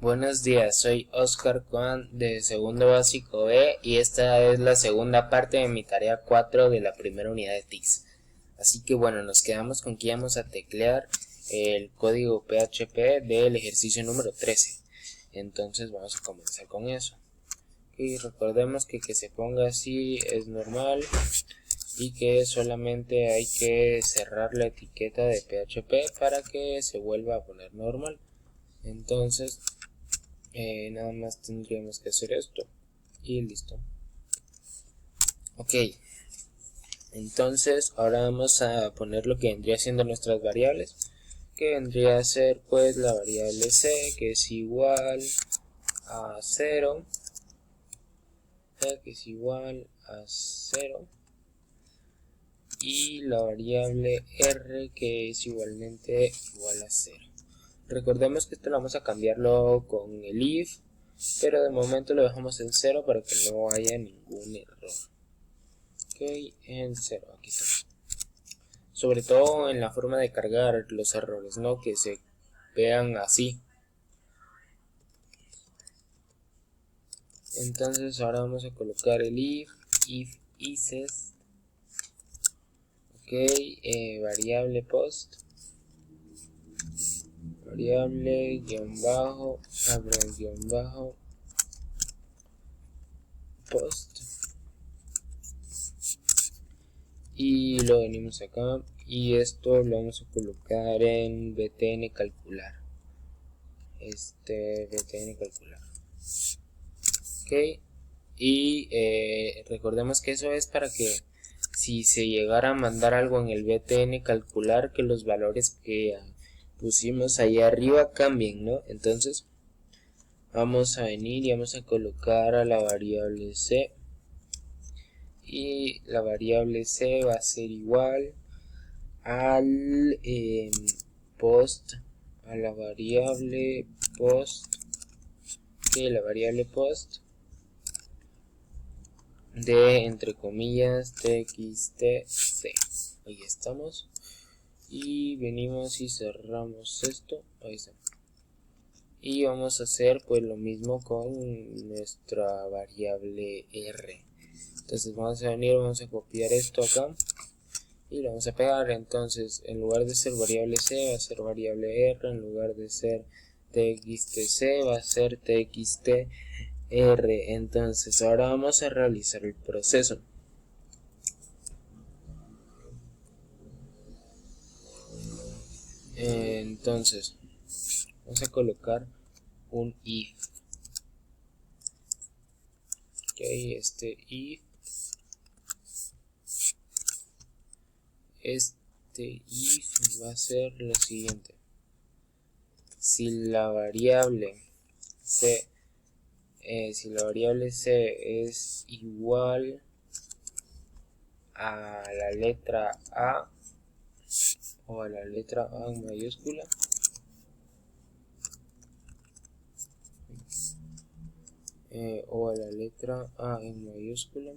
Buenos días, soy Oscar Juan de segundo básico B y esta es la segunda parte de mi tarea 4 de la primera unidad de TICS. Así que bueno, nos quedamos con que íbamos a teclear el código PHP del ejercicio número 13. Entonces vamos a comenzar con eso. Y recordemos que se ponga así es normal y que solamente hay que cerrar la etiqueta de PHP para que se vuelva a poner normal. Entonces nada más tendríamos que hacer esto y listo. Ok, entonces ahora vamos a poner lo que vendría siendo nuestras variables, que vendría a ser pues la variable c, que es igual a 0, que es igual a 0, y la variable r, que es igualmente igual a 0. Recordemos que esto lo vamos a cambiarlo con el if, pero de momento lo dejamos en 0 para que no haya ningún error. Ok, en 0, aquí está. Sobre todo en la forma de cargar los errores, ¿no? Que se vean así. Entonces ahora vamos a colocar el if ises, ok, variable post, variable guión bajo, guión bajo, post, y lo venimos acá y esto lo vamos a colocar en btn calcular, btn calcular, ok. Y recordemos que eso es para que si se llegara a mandar algo en el btn calcular, que los valores que pusimos ahí arriba cambien, ¿no? Entonces vamos a venir y vamos a colocar a la variable c, y la variable c va a ser igual al post, a la variable post, que la variable post de entre comillas txtc. Ahí estamos, y venimos y cerramos esto, ahí está. Y vamos a hacer pues lo mismo con nuestra variable r. Entonces vamos a venir, vamos a copiar esto acá y lo vamos a pegar. Entonces en lugar de ser variable c va a ser variable r, en lugar de ser txtc va a ser txtr. Entonces ahora vamos a realizar el proceso. Entonces vamos a colocar un if, ok, if va a ser lo siguiente: si la variable c es igual a la letra A, o a la letra A en mayúscula, o a la letra A en mayúscula,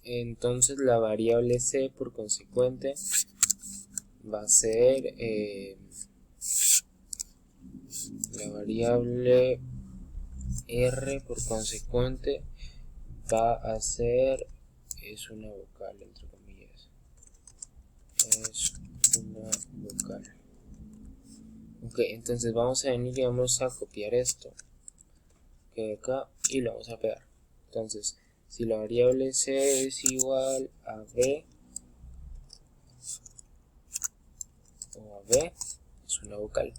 entonces la variable c por consecuente va a ser la variable r por consecuente va a ser, es una vocal entre comillas, es una vocal. Ok, entonces vamos a venir y vamos a copiar esto que acá y lo vamos a pegar. Entonces si la variable c es igual a b, o a b, es una vocal.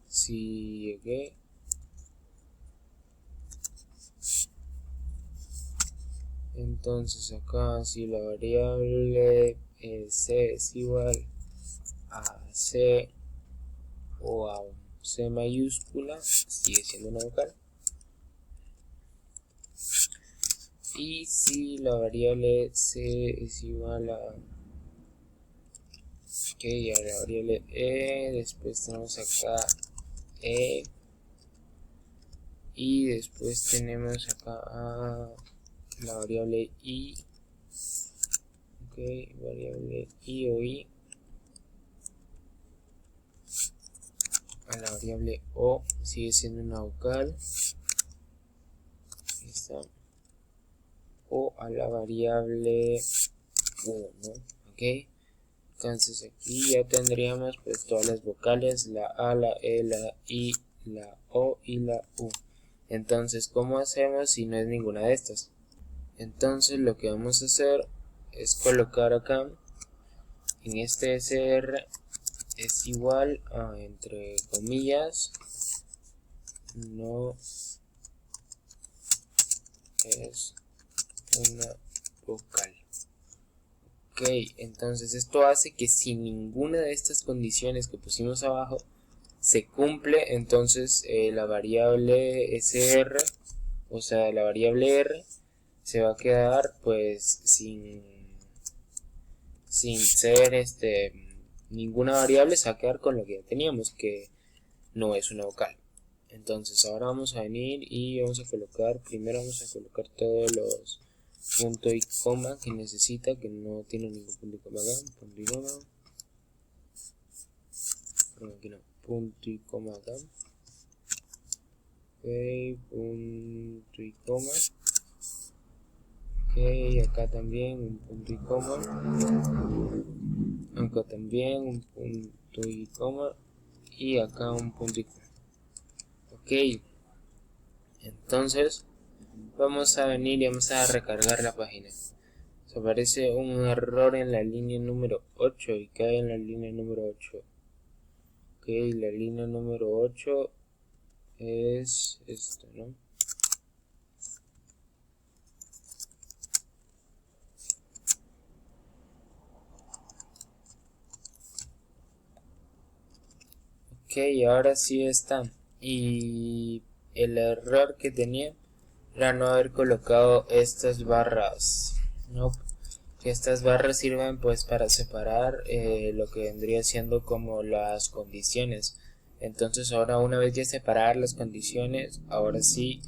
Si llegué, entonces acá si la variable c es igual a c o a c mayúscula, sigue siendo una vocal. Y si la variable c es igual a, ok, a la variable e, después tenemos acá e, y después tenemos acá a la variable i, ok, variable i o i a la variable o sigue siendo una vocal. Ahí está. O a la variable u, ¿no? Ok. Entonces aquí ya tendríamos pues todas las vocales, la A, la E, la I, la O y la U. Entonces, ¿cómo hacemos si no es ninguna de estas? Entonces lo que vamos a hacer es colocar acá en este SR es igual a, entre comillas, no es una vocal. Ok, entonces esto hace que si ninguna de estas condiciones que pusimos abajo se cumple, entonces la variable SR, o sea la variable R, se va a quedar pues sin ser ninguna variable, se va a quedar con lo que ya teníamos, que no es una vocal. Entonces ahora vamos a venir y vamos a colocar, primero vamos a colocar todos los punto y coma que necesita, que no tiene ningún punto y coma acá, punto y coma, perdón, aquí no, punto y coma acá, ok, punto y coma, ok, acá también un punto y coma, acá también un punto y coma, y acá un punto y coma. Ok, entonces vamos a venir y vamos a recargar la página. Se aparece un error en la línea número 8 y cae en la línea número 8. Ok, la línea número 8 es esto, ¿no? Ok, ahora sí está. Y el error que tenía era no haber colocado estas barras, ¿no? Que estas barras sirven pues para separar lo que vendría siendo como las condiciones. Entonces ahora, una vez ya separar las condiciones, ahora sí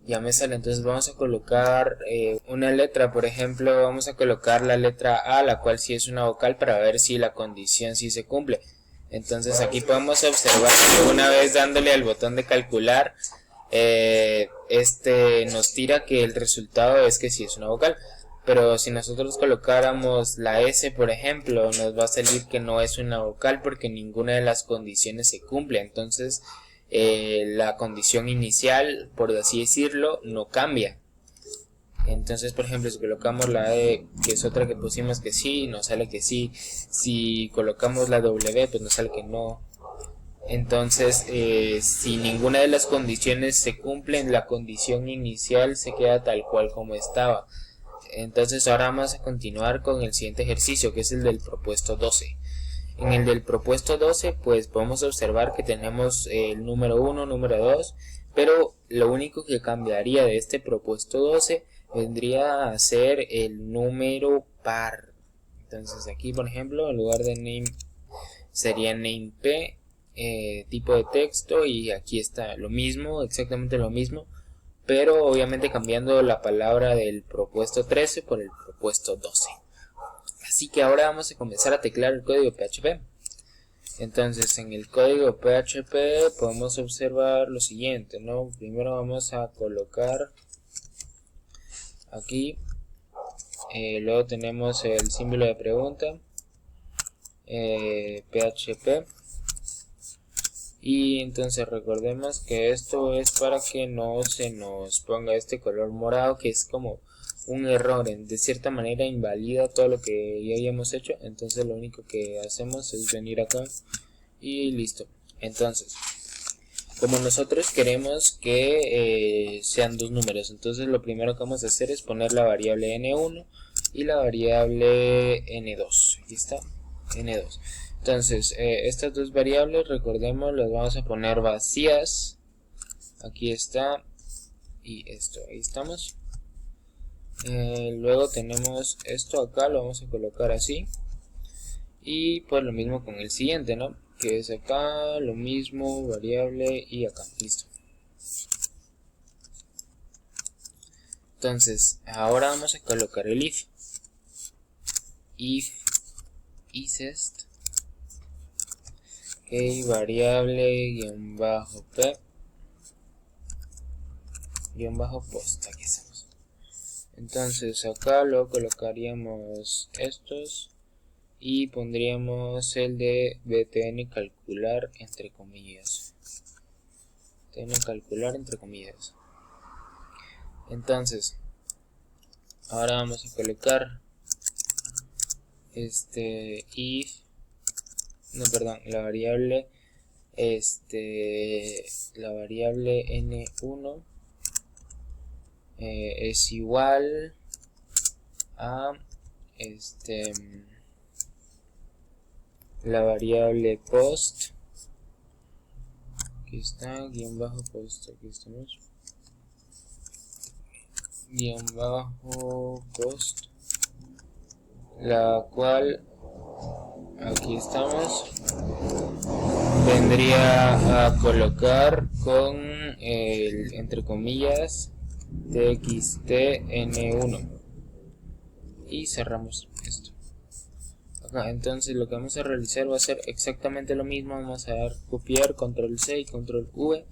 ya me sale. Entonces vamos a colocar una letra, por ejemplo vamos a colocar la letra A, la cual sí es una vocal, para ver si la condición sí se cumple. Entonces aquí podemos observar que una vez dándole al botón de calcular, nos tira que el resultado es que sí es una vocal. Pero si nosotros colocáramos la S, por ejemplo, nos va a salir que no es una vocal porque ninguna de las condiciones se cumple. Entonces la condición inicial, por así decirlo, no cambia. Entonces, por ejemplo, si colocamos la E, que es otra que pusimos que sí, nos sale que sí. Si colocamos la W, pues nos sale que no. Entonces, si ninguna de las condiciones se cumple, la condición inicial se queda tal cual como estaba. Entonces ahora vamos a continuar con el siguiente ejercicio, que es el del propuesto 12. En el del propuesto 12 pues podemos observar que tenemos el número 1, número 2, pero lo único que cambiaría de este propuesto 12 vendría a ser el número par. Entonces aquí, por ejemplo, en lugar de name sería name p, tipo de texto, y aquí está lo mismo, exactamente lo mismo, pero obviamente cambiando la palabra del propuesto 13 por el propuesto 12. Así que ahora vamos a comenzar a teclear el código PHP. Entonces en el código PHP podemos observar lo siguiente, ¿no? Primero vamos a colocar aquí, luego tenemos el símbolo de pregunta, PHP, y entonces recordemos que esto es para que no se nos ponga este color morado, que es como un error, de cierta manera invalida todo lo que ya hayamos hecho. Entonces lo único que hacemos es venir acá y listo. Entonces, como nosotros queremos que sean dos números, entonces lo primero que vamos a hacer es poner la variable n1 y la variable n2. Aquí está, n2. Entonces, estas dos variables, recordemos, las vamos a poner vacías. Aquí está. Y esto, ahí estamos. Luego tenemos esto acá, lo vamos a colocar así. Y pues lo mismo con el siguiente, ¿no? Que es acá, lo mismo, variable y acá, listo. Entonces, ahora vamos a colocar el if. if isest, ok, variable guión bajo p guión bajo post. Aquí estamos. Entonces acá lo colocaríamos estos y pondríamos el de btn calcular entre comillas. Btn calcular entre comillas. Entonces ahora vamos a colocar la variable n1 es igual a la variable post, aquí está, guión bajo post, aquí estamos, guión bajo post, la cual aquí estamos, vendría a colocar con el entre comillas txtn1 y cerramos esto acá. Entonces lo que vamos a realizar va a ser exactamente lo mismo. Vamos a dar copiar, control C y control V,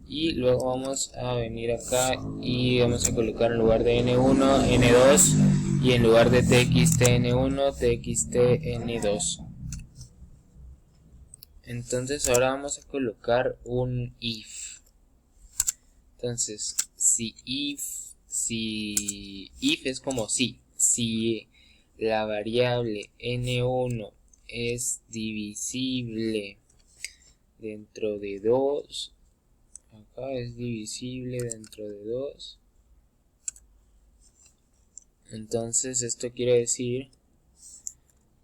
y luego vamos a venir acá y vamos a colocar en lugar de n1 n2 y en lugar de txtn1 txtn2. Entonces ahora vamos a colocar un if. Entonces si if es como si la variable n1 es divisible dentro de 2, acá es divisible dentro de 2, entonces esto quiere decir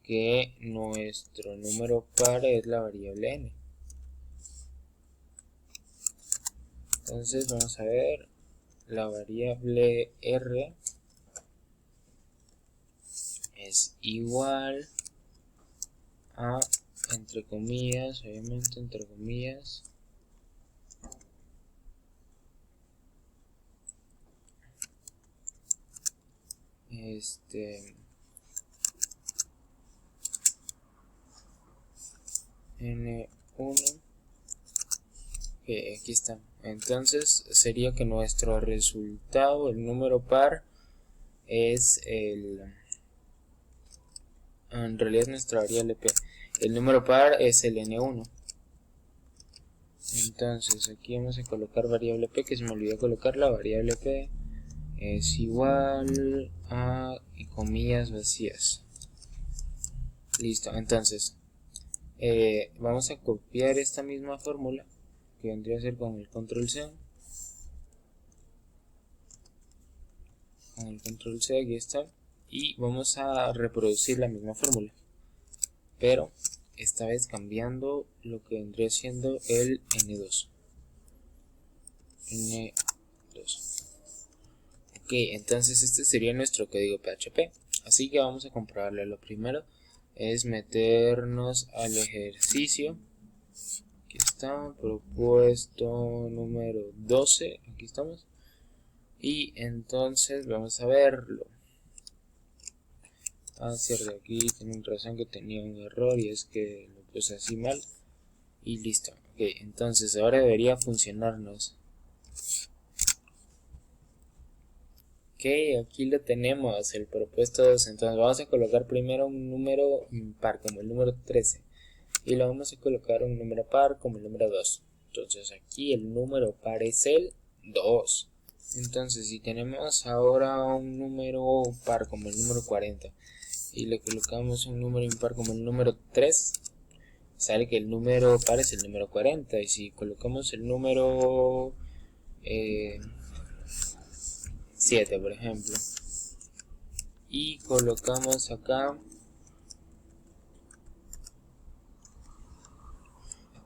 que nuestro número par es la variable n. Entonces vamos a ver, la variable r es igual a, entre comillas, obviamente entre comillas, n1, que aquí está. Entonces sería que nuestro resultado, el número par, es en realidad nuestra variable p, el número par es el n1. Entonces aquí vamos a colocar variable p, que se me olvidó colocar. La variable p es igual a, y comillas vacías. Listo. Entonces vamos a copiar esta misma fórmula, que vendría a ser con el control C. Con el control C, aquí está. Y vamos a reproducir la misma fórmula, pero esta vez cambiando lo que vendría siendo el n2. Ok, entonces este sería nuestro código PHP. Así que vamos a comprobarlo. Lo primero es meternos al ejercicio. Aquí está, propuesto número 12. Aquí estamos. Y entonces vamos a verlo. Cierto, aquí tienen razón que tenía un error y es que lo puse así mal. Y listo. Ok, entonces ahora debería funcionarnos. Ok, aquí lo tenemos, el propuesto 2. Entonces vamos a colocar primero un número impar como el número 13. Y lo vamos a colocar un número par como el número 2. Entonces aquí el número par es el 2. Entonces si tenemos ahora un número par como el número 40 y le colocamos un número impar como el número 3, sale que el número par es el número 40. Y si colocamos el número 7, por ejemplo, y colocamos acá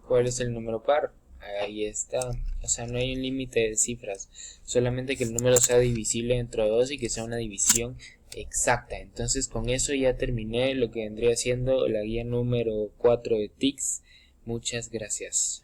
cuál es el número par, ahí está. O sea, no hay un límite de cifras, solamente que el número sea divisible entre 2 y que sea una división exacta. Entonces con eso ya terminé lo que vendría siendo la guía número 4 de TICS. Muchas gracias.